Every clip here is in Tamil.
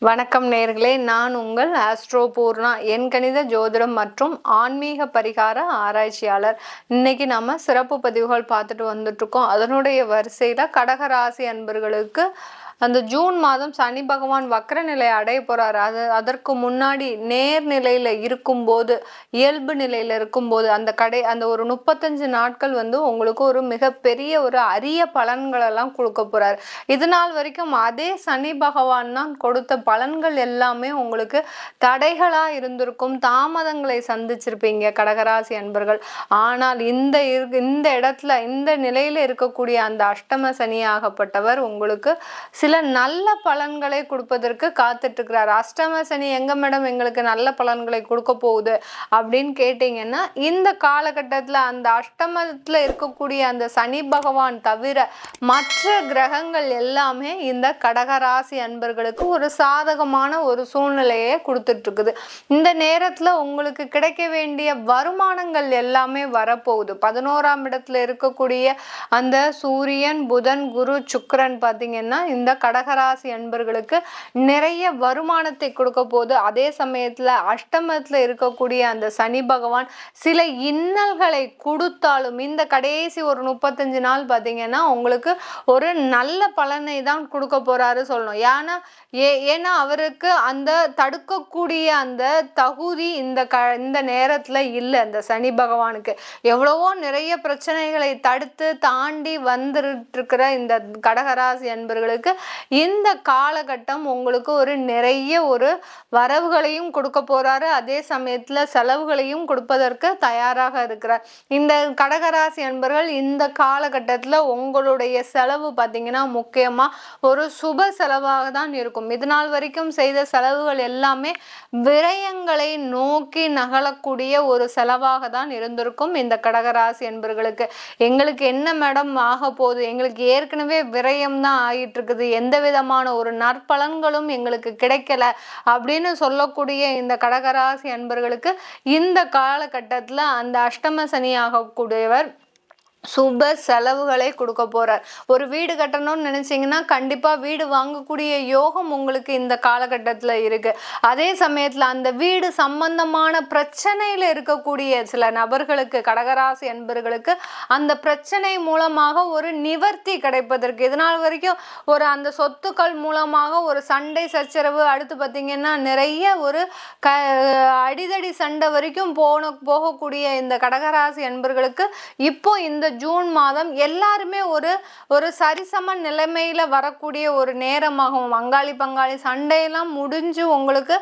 வணக்கம் நேர்களே, நான் உங்கள் ஆஸ்ட்ரோ பூர்ணா, எண்கணித ஜோதிடம் மற்றும் ஆன்மீக பரிகார ஆராய்ச்சியாளர். இன்னைக்கு நம்ம சிறப்பு பதிவுகள் பார்த்துட்டு வந்துட்டு இருக்கோம். அதனுடைய வரிசையில கடகராசி அன்பர்களுக்கு அந்த ஜூன் மாதம் சனி பகவான் வக்ர நிலை அடைய போறாரு. அதற்கு முன்னாடி நேர்நிலையில இருக்கும்போது, இயல்பு நிலையில இருக்கும்போது அந்த ஒரு 35 நாட்கள் உங்களுக்கு ஒரு மிகப்பெரிய ஒரு அரிய பலன்கள் எல்லாம் கொடுக்க போறாரு. இது நாள் வரைக்கும் அதே சனி பகவான் தான் கொடுத்த பலன்கள் எல்லாமே உங்களுக்கு தடைகளா இருந்திருக்கும், தாமதங்களை சந்திச்சிருப்பீங்க கடகராசி அன்பர்கள். ஆனால் இந்த இடத்துல இந்த நிலையில இருக்கக்கூடிய அந்த அஷ்டம சனி ஆகப்பட்டவர் உங்களுக்கு சில நல்ல பலன்களை கொடுப்பதற்கு காத்துட்டு இருக்கிறார். அஷ்டம சனி எங்க மேடம் எங்களுக்கு நல்ல பலன்களை கொடுக்க போகுது அப்படின்னு கேட்டீங்கன்னா, இந்த காலகட்டத்துல அந்த அஷ்டமத்துல இருக்கக்கூடிய அந்த சனி பகவான் தவிர மற்ற கிரகங்கள் எல்லாமே இந்த கடகராசி அன்பர்களுக்கு ஒரு சாதகமான ஒரு சூழ்நிலையை கொடுத்துட்டு இருக்குது. இந்த நேரத்துல உங்களுக்கு கிடைக்க வேண்டிய வருமானங்கள் எல்லாமே வரப்போகுது. 11ஆம் இடத்துல இருக்கக்கூடிய அந்த சூரியன், புதன், குரு, சுக்கிரன் பார்த்தீங்கன்னா இந்த கடகராசி அன்பர்களுக்கு நிறைய வருமானத்தை கொடுக்க போகுது. அதே சமயத்துல அஷ்டமத்துல இருக்கக்கூடிய அந்த சனி பகவான் சில இன்னல்களை கொடுத்தாலும் இந்த கடைசி ஒரு 35 நாள் பார்த்தீங்கன்னா உங்களுக்கு ஒரு நல்ல பலனை தான் கொடுக்க போறாரு சொல்லணும். ஏன்னா அவருக்கு அந்த தடுக்கக்கூடிய அந்த தகுதி இந்த நேரத்துல இல்லை. அந்த சனி பகவானுக்கு எவ்வளவோ நிறைய பிரச்சனைகளை தடுத்து தாண்டி வந்துட்டு இருக்கிற இந்த கடகராசி அன்பர்களுக்கு இந்த காலகட்டம் உங்களுக்கு ஒரு நிறைய ஒரு வரவுகளையும் கொடுக்க போறாரு. அதே சமயத்துல செலவுகளையும் கொடுப்பதற்கு தயாராக இருக்கிறார். இந்த கடகராசி அன்பர்கள் இந்த காலகட்டத்துல உங்களுடைய செலவு பார்த்தீங்கன்னா முக்கியமா ஒரு சுப செலவாக தான் இருக்கும். இது நாள் வரைக்கும் செய்த செலவுகள் எல்லாமே விரயங்களை நோக்கி நகலக்கூடிய ஒரு செலவாக தான் இருந்திருக்கும் இந்த கடகராசி அன்பர்களுக்கு. எங்களுக்கு என்ன மேடம் ஆக போகுது, எங்களுக்கு ஏற்கனவே விரயம் தான் ஆகிட்டு இருக்குது, எந்த விதமான ஒரு நற்பலன்களும் எங்களுக்கு கிடைக்கல அப்படின்னு சொல்லக்கூடிய இந்த கடகராசி அன்பர்களுக்கு இந்த காலகட்டத்துல அந்த அஷ்டம சனி ஆகக்கூடியவர் சுப செலவுகளை கொடுக்க போறார். ஒரு வீடு கட்டணும்னு நினைச்சீங்கன்னா கண்டிப்பா வீடு வாங்கக்கூடிய யோகம் உங்களுக்கு இந்த காலகட்டத்துல இருக்கு. அதே சமயத்துல அந்த வீடு சம்பந்தமான பிரச்சனையில இருக்கக்கூடிய சில நபர்களுக்கு, கடகராசி அன்பர்களுக்கு அந்த பிரச்சனை மூலமாக ஒரு நிவர்த்தி கிடைப்பதற்கு, இதனால் வரைக்கும் ஒரு அந்த சொத்துக்கள் மூலமாக ஒரு சண்டை சச்சரவு, அடுத்து பார்த்தீங்கன்னா நிறைய ஒரு அடிதடி சண்டை வரைக்கும் போகக்கூடிய இந்த கடகராசி அன்பர்களுக்கு இப்போ இந்த ஜூன் மாதம் எல்லாருமே ஒரு சரிசம நிலைமையில வரக்கூடிய ஒரு நேரமாகவும், பங்காளி சண்டையெல்லாம் முடிஞ்சு உங்களுக்கு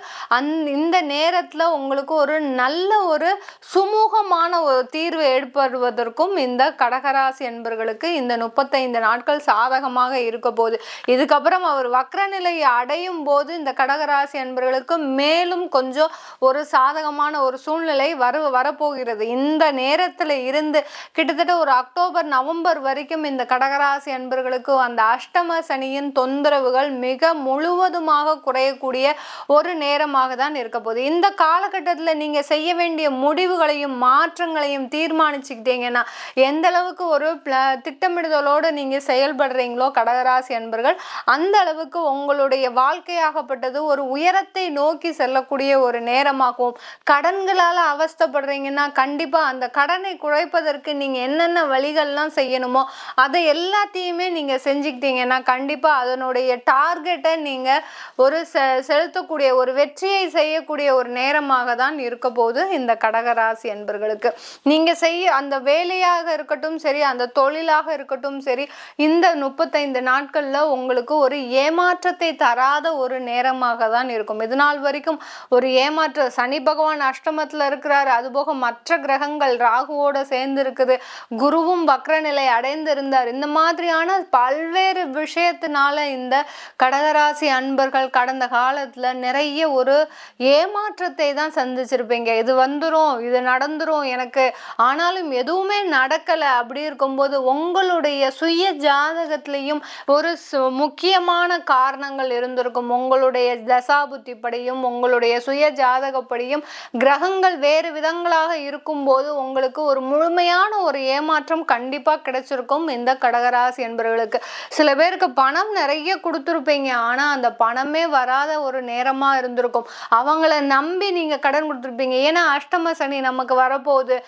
இந்த நேரத்துல உங்களுக்கு ஒரு நல்ல ஒரு சுமூகமான ஒரு தீர்வு ஏற்படுவதற்கும் இந்த கடகராசி அன்பர்களுக்கு இந்த 35 நாட்கள் சாதகமாக இருக்க போகுது. இதுக்கப்புறம் அவர் வக்ர நிலையை அடையும் போது இந்த கடகராசி அன்பர்களுக்கு மேலும் கொஞ்சம் ஒரு சாதகமான ஒரு சூழ்நிலை வரப்போகிறது. இந்த நேரத்துல இருந்து கிட்டத்தட்ட ஒரு அக்டோபர் நவம்பர் வரைக்கும் இந்த கடகராசி அன்பர்களுக்கு அந்த அஷ்டம சனியின் தொந்தரவுகள் மிக முழுவதுமாக குறையக்கூடிய ஒரு நேரமாக தான் இருக்க போகுது. இந்த காலகட்டத்தில் நீங்க செய்ய வேண்டிய முடிவுகளையும் மாற்றங்களையும் தீர்மானிச்சுக்கிட்டீங்கன்னா, எந்த அளவுக்கு ஒரு திட்டமிடுதலோடு நீங்க செயல்படுறீங்களோ கடகராசி அன்பர்கள், அந்த அளவுக்கு உங்களுடைய வாழ்க்கையாகப்பட்டது ஒரு உயரத்தை நோக்கி செல்லக்கூடிய ஒரு நேரமாகவும், கடன்களால் அவஸ்தைப்படுறீங்கன்னா கண்டிப்பா அந்த கடனை குறைப்பதற்கு நீங்க என்னென்ன வழிகள்லாம் செய்யணுமோ அதை எல்லாத்தையுமே நீங்க செஞ்சுக்கிட்டீங்கன்னா கண்டிப்பா அதனுடைய டார்கெட்டை நீங்க ஒரு செலுத்தக்கூடிய ஒரு வெற்றியை செய்யக்கூடிய ஒரு நேரமாக தான் இருக்க போது இந்த கடகராசி அன்பர்களுக்கு. நீங்க அந்த வேலையாக இருக்கட்டும் சரி, அந்த தொழிலாக இருக்கட்டும் சரி, இந்த 35 நாட்கள்ல உங்களுக்கு ஒரு ஏமாற்றத்தை தராத ஒரு நேரமாக தான் இருக்கும். இது நாள் வரைக்கும் ஒரு சனி பகவான் அஷ்டமத்துல இருக்கிறாரு, அதுபோக மற்ற கிரகங்கள் ராகுவோட சேர்ந்து இருக்குது, குருவும் வக்ர நிலை அடைந்திருந்தார். இந்த மாதிரியான பல்வேறு விஷயத்தினால இந்த கடகராசி அன்பர்கள் கடந்த காலத்துல நிறைய ஒரு ஏமாற்றத்தை தான் சந்திச்சிருப்பீங்க. இது வந்துரும், இது நடந்துரும் எனக்கு, ஆனாலும் எதுவுமே நடக்கல. அப்படி இருக்கும்போது உங்களுடைய சுய ஜாதகத்திலையும் ஒரு முக்கியமான காரணங்கள் இருந்திருக்கும். உங்களுடைய தசாபுத்தி படியும் உங்களுடைய சுய ஜாதகப்படியும் கிரகங்கள் வேறு விதங்களாக இருக்கும்போது உங்களுக்கு ஒரு முழுமையான ஒரு ஏமாற்றம் இடமாற்றம் கண்டிப்பா கிடைச்சிருக்கும் இந்த கடகராசி என்பவர்களுக்கு. சில பேருக்கு பணம் நிறைய கொடுத்துருப்பீங்க, ஆனா அந்த பணமே வராத ஒரு நேரமா இருந்திருக்கும். அவங்கள நம்பி நீங்க கடன் கொடுத்துருப்பீங்க. ஏன்னா அஷ்டம சனி நமக்கு வரப்போகுது,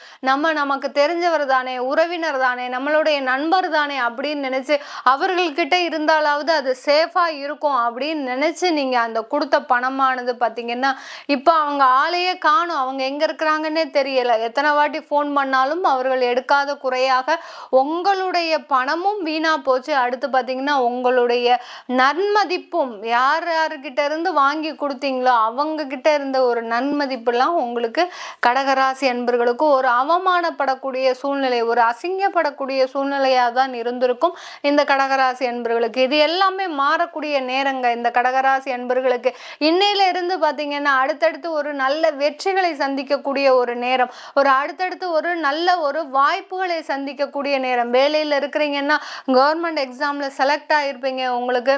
நமக்கு தெரிஞ்சவர் தானே, உறவினர் தானே, நம்மளுடைய நண்பர் தானே அப்படின்னு நினைச்சு அவர்கள்கிட்ட இருந்தாலாவது அது சேஃபா இருக்கும் அப்படின்னு நினைச்சு நீங்க அந்த கொடுத்த பணமானது பாத்தீங்கன்னா இப்ப அவங்க ஆளையே காணும், அவங்க எங்க இருக்கிறாங்கன்னே தெரியல. எத்தனை வாட்டி போன் பண்ணாலும் அவர்கள் எடுக்காத குறையாக உங்களுடைய பணமும் வீணா போச்சு. அடுத்து பாத்தீங்கன்னா உங்களுடைய நன்மதிப்பும் யார் யாருக்கிட்ட இருந்து வாங்கி கொடுத்தீங்களோ அவங்க கிட்ட இருந்த ஒரு நன்மதிப்புலாம் உங்களுக்கு கடகராசி அன்பர்களுக்கு ஒரு அவமானப்படக்கூடிய சூழ்நிலை, ஒரு அசிங்கப்படக்கூடிய சூழ்நிலையா தான் இருந்திருக்கும் இந்த கடகராசி அன்பர்களுக்கு. இது எல்லாமே மாறக்கூடிய நேரங்க இந்த கடகராசி அன்பர்களுக்கு. இன்னையில இருந்து பாத்தீங்கன்னா அடுத்தடுத்து ஒரு நல்ல வெற்றிகளை சந்திக்கக்கூடிய ஒரு நேரம், ஒரு அடுத்தடுத்து ஒரு நல்ல ஒரு வாய்ப்புகளை சந்திக்கக்கூடிய நேரம். வேலையில இருக்கிறீங்கன்னா கவர்மெண்ட் எக்ஸாம்ல செலக்ட் ஆயிருப்பீங்க, உங்களுக்கு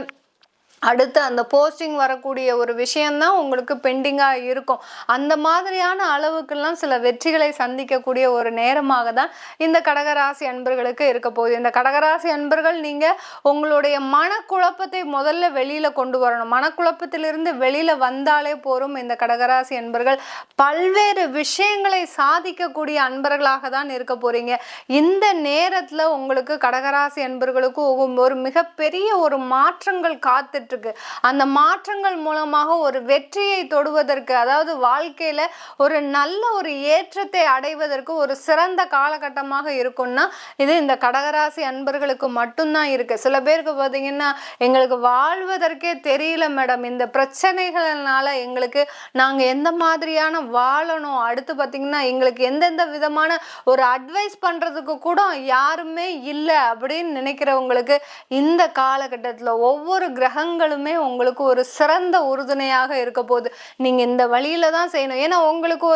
அடுத்து அந்த போஸ்டிங் வரக்கூடிய ஒரு விஷயம்தான் உங்களுக்கு பெண்டிங்காக இருக்கும். அந்த மாதிரியான அளவுக்கெல்லாம் சில வெற்றிகளை சந்திக்கக்கூடிய ஒரு நேரமாக தான் இந்த கடகராசி அன்பர்களுக்கு இருக்க போகுது. இந்த கடகராசி அன்பர்கள் நீங்கள் உங்களுடைய மனக்குழப்பத்தை முதல்ல வெளியில் கொண்டு வரணும். மனக்குழப்பத்திலிருந்து வெளியில் வந்தாலே போரும். இந்த கடகராசி அன்பர்கள் பல்வேறு விஷயங்களை சாதிக்கக்கூடிய அன்பர்களாக தான் இருக்க போறீங்க. இந்த நேரத்தில் உங்களுக்கு கடகராசி அன்பர்களுக்கு ஒரு மிகப்பெரிய ஒரு மாற்றங்கள் காத்துட்டு இருக்கு. அந்த மாற்றங்கள் மூலமாக ஒரு வெற்றியை தொடுவதற்கு, அதாவது வாழ்க்கையில ஒரு நல்ல ஒரு ஏற்றத்தை அடைவதற்கு ஒரு சிறந்த காலகட்டமாக இருக்கும்னா இது இந்த கடகராசி அன்பர்களுக்கு மட்டும்தான் இருக்கு. சில பேருக்கு பார்த்தீங்கன்னா எங்களுக்கு வாழ்வதற்கே தெரியல மேடம், இந்த பிரச்சனைகள்னால எங்களுக்கு நாங்க எந்த மாதிரியான வாழணும், அடுத்து பார்த்தீங்கன்னா எங்களுக்கு எந்தெந்த விதமான ஒரு அட்வைஸ் பண்றதுக்கு கூட யாருமே இல்லை அப்படின்னு நினைக்கிறவங்களுக்கு இந்த காலகட்டத்தில் ஒவ்வொரு கிரகங்களுமே உங்களுக்கு ஒரு சிறந்த உறுதுணையாக இருக்க போகுது. நீங்க இந்த வழியில தான் செய்யணும். ஏன்னா உங்களுக்கு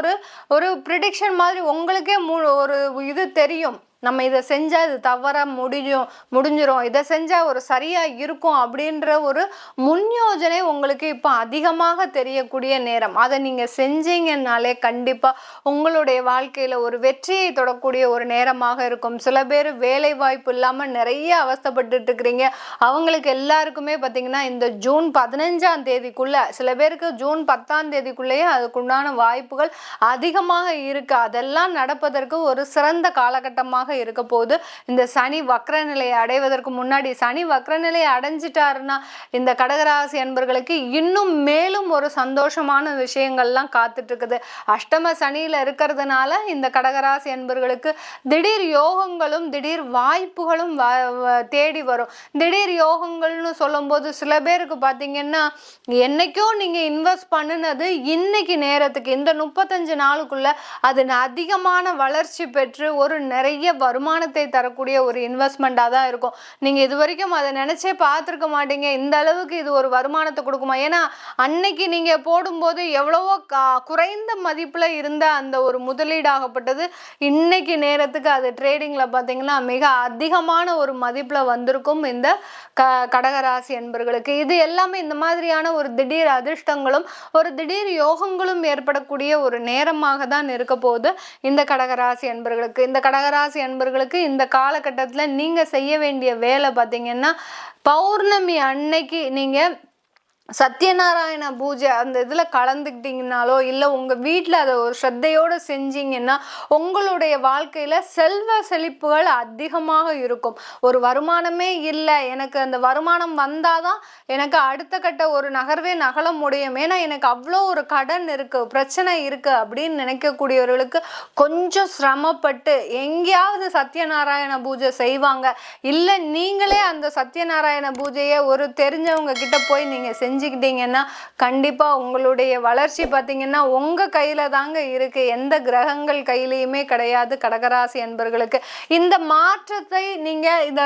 ஒரு ப்ரிடிக்ஷன் மாதிரி உங்களுக்கே ஒரு இது தெரியும், நம்ம இதை செஞ்சா இது தவறா முடிஞ்சிரும், இதை செஞ்சா ஒரு சரியா இருக்கும் அப்படின்ற ஒரு முன்யோஜனை உங்களுக்கு இப்போ அதிகமாக தெரியக்கூடிய நேரம். அதை நீங்க செஞ்சீங்கன்னாலே கண்டிப்பா உங்களுடைய வாழ்க்கையில ஒரு வெற்றியை தொடக்கூடிய ஒரு நேரமாக இருக்கும். சில பேர் வேலை வாய்ப்பு இல்லாம நிறைய அவஸ்தைப்பட்டு இருக்கிறீங்க. அவங்களுக்கு எல்லாருக்குமே பார்த்தீங்கன்னா இந்த ஜூன் 15ஆம் தேதிக்குள்ள, சில பேருக்கு ஜூன் 10ஆம் தேதிக்குள்ளேயே அதுக்குண்டான வாய்ப்புகள் அதிகமாக இருக்கு. அதெல்லாம் நடப்பதற்கு ஒரு சிறந்த காலகட்டமாக இருக்க போது. இந்த சனி வக்ர நிலையை அடைவதற்கு முன்னாடி, சனி வக்ர நிலையை அடைஞ்சிட்டாருன்னா இந்த கடகராசி அன்பர்களுக்கு இன்னும் மேலும் ஒரு சந்தோஷமான விஷயங்கள்லாம் காத்துட்டு இருக்குது. அஷ்டம சனியில இருக்கிறதுனால இந்த கடகராசி அன்பர்களுக்கு திடீர் யோகங்களும் திடீர் வாய்ப்புகளும் தேடி வரும். திடீர் யோகங்கள்னு சொல்லும் போது சில பேருக்கு பார்த்தீங்கன்னா என்னைக்கோ நீங்க இன்வெஸ்ட் பண்ணினது இன்னைக்கு நேரத்துக்கு இந்த 35 நாளுக்குள்ள அது அதிகமான வளர்ச்சி பெற்று ஒரு நிறைய வருமானத்தை தரக்கூடிய ஒரு இன்வெஸ்ட்மெண்ட்டாக தான் இருக்கும். நீங்கள் இது வரைக்கும் அதை நினச்சே பார்த்துருக்க மாட்டீங்க, இந்த அளவுக்கு இது ஒரு வருமானத்தை கொடுக்குமா. ஏன்னா அன்னைக்கு நீங்கள் போடும்போது எவ்வளவோ குறைந்த மதிப்பில் இருந்த அந்த ஒரு முதலீடாகப்பட்டது இன்னைக்கு நேரத்துக்கு அது ட்ரேடிங்கில் பார்த்தீங்கன்னா மிக அதிகமான ஒரு மதிப்பில் வந்திருக்கும் இந்த கடகராசி என்பர்களுக்கு. இது எல்லாமே இந்த மாதிரியான ஒரு திடீர் அதிர்ஷ்டங்களும் ஒரு திடீர் யோகங்களும் ஏற்படக்கூடிய ஒரு நேரமாக தான் இருக்க போகுது இந்த கடகராசி என்பர்களுக்கு. இந்த கடகராசி அன்பர்களுக்கு இந்த காலகட்டத்தில் நீங்க செய்ய வேண்டிய வேலை பார்த்தீங்கன்னா பௌர்ணமி அன்னைக்கு நீங்க சத்யநாராயண பூஜை அந்த இதில் கலந்துக்கிட்டீங்கனாலோ இல்லை உங்கள் வீட்டில் அதை ஒரு ஸ்ரத்தையோடு செஞ்சீங்கன்னா உங்களுடைய வாழ்க்கையில் செல்வ செழிப்புகள் அதிகமாக இருக்கும். ஒரு வருமானமே இல்லை, எனக்கு அந்த வருமானம் வந்தால் தான் எனக்கு அடுத்த கட்ட ஒரு நகர்வே நகல முடியும், ஏன்னா எனக்கு அவ்வளோ ஒரு கடன் இருக்குது, பிரச்சனை இருக்குது அப்படின்னு நினைக்கக்கூடியவர்களுக்கு கொஞ்சம் சிரமப்பட்டு எங்கேயாவது சத்யநாராயண பூஜை செய்வாங்க. இல்லை நீங்களே அந்த சத்யநாராயண பூஜையை ஒரு தெரிஞ்சவங்க கிட்ட போய் நீங்கள் செஞ்சுக்கிட்டீங்கன்னா கண்டிப்பா உங்களுடைய வளர்ச்சி பார்த்தீங்கன்னா உங்க கையில தாங்க இருக்கு, எந்த கிரகங்கள் கையிலையுமே கிடையாது. கடகராசி அன்பர்களுக்கு இந்த மாற்றத்தை நீங்க இந்த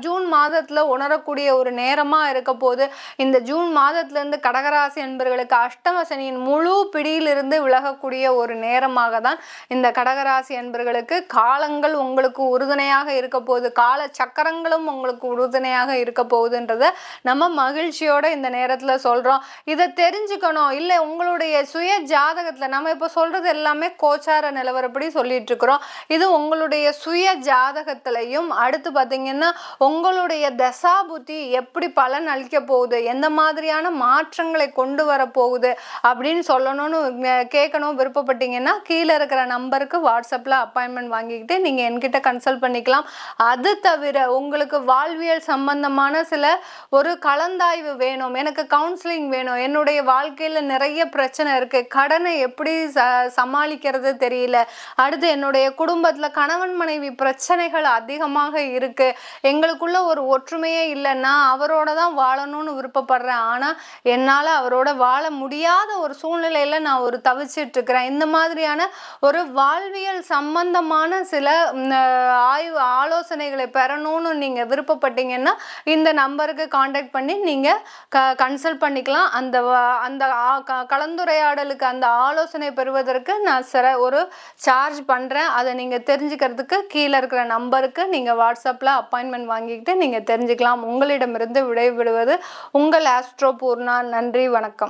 ஜூன் மாதத்துல உணரக்கூடிய ஒரு நேரமா இருக்க போது. இந்த ஜூன் மாதத்துல இருந்து கடகராசி அன்பர்களுக்கு அஷ்டம சனியின் முழு பிடியிலிருந்து விலகக்கூடிய ஒரு நேரமாக தான் இந்த கடகராசி அன்பர்களுக்கு காலங்கள் உங்களுக்கு உறுதுணையாக இருக்க போகுது, கால சக்கரங்களும் உங்களுக்கு உறுதுணையாக இருக்க போகுதுன்றத நம்ம மகிழ்ச்சியோட இந்த நேரத்துல சொல்கிறோம். இதை தெரிஞ்சுக்கணும். இல்லை உங்களுடைய சுய ஜாதகத்தில் நம்ம இப்போ சொல்கிறது எல்லாமே கோச்சார நிலவரப்படி சொல்லிட்டு இருக்கிறோம். இது உங்களுடைய சுய ஜாதகத்திலையும் அடுத்து பார்த்தீங்கன்னா உங்களுடைய தசா புத்தி எப்படி பலன் அளிக்க போகுது, எந்த மாதிரியான மாற்றங்களை கொண்டு வர போகுது அப்படின்னு சொல்லணும்னு கேட்கணும் விருப்பப்பட்டீங்கன்னா கீழே இருக்கிற நம்பருக்கு வாட்ஸ்அப்பில் அப்பாயின்மெண்ட் வாங்கிக்கிட்டு நீங்கள் என்கிட்ட கன்சல்ட் பண்ணிக்கலாம். அது தவிர உங்களுக்கு வாழ்வியல் சம்பந்தமான சில ஒரு கலந்தாய்வு வேணும், எனக்கு கவுன்சிலிங் வேணும், என்னுடைய வாழ்க்கையில் நிறைய பிரச்சனை இருக்குது, கடனை எப்படி சமாளிக்கிறது தெரியல, அடுத்து என்னுடைய குடும்பத்தில் கணவன் மனைவி பிரச்சனைகள் அதிகமாக இருக்குது, எங்களுக்குள்ள ஒரு ஒற்றுமையே இல்லை, நான் அவரோட தான் வாழணும்னு விருப்பப்படுறேன், ஆனால் என்னால் அவரோட வாழ முடியாத ஒரு சூழ்நிலையில் நான் ஒரு தவிச்சிட்டு இருக்கிறேன், இந்த மாதிரியான ஒரு வாழ்வியல் சம்பந்தமான சில ஆலோசனைகளை பெறணும்னு நீங்கள் விருப்பப்பட்டீங்கன்னா இந்த நம்பருக்கு காண்டாக்ட் பண்ணி நீங்கள் கன்சல்ட் பண்ணிக்கலாம். அந்த கலந்துரையாடலுக்கு அந்த ஆலோசனை பெறுவதற்கு நான் ஒரு சார்ஜ் பண்ணுறேன். அதை நீங்கள் தெரிஞ்சுக்கிறதுக்கு கீழே இருக்கிற நம்பருக்கு நீங்கள் வாட்ஸ்அப்பில் அப்பாயின்மெண்ட் வாங்கிக்கிட்டு நீங்கள் தெரிஞ்சுக்கலாம். உங்களிடமிருந்து விடைபெறுவது உங்கள் ஆஸ்ட்ரோ பூர்ணா. நன்றி, வணக்கம்.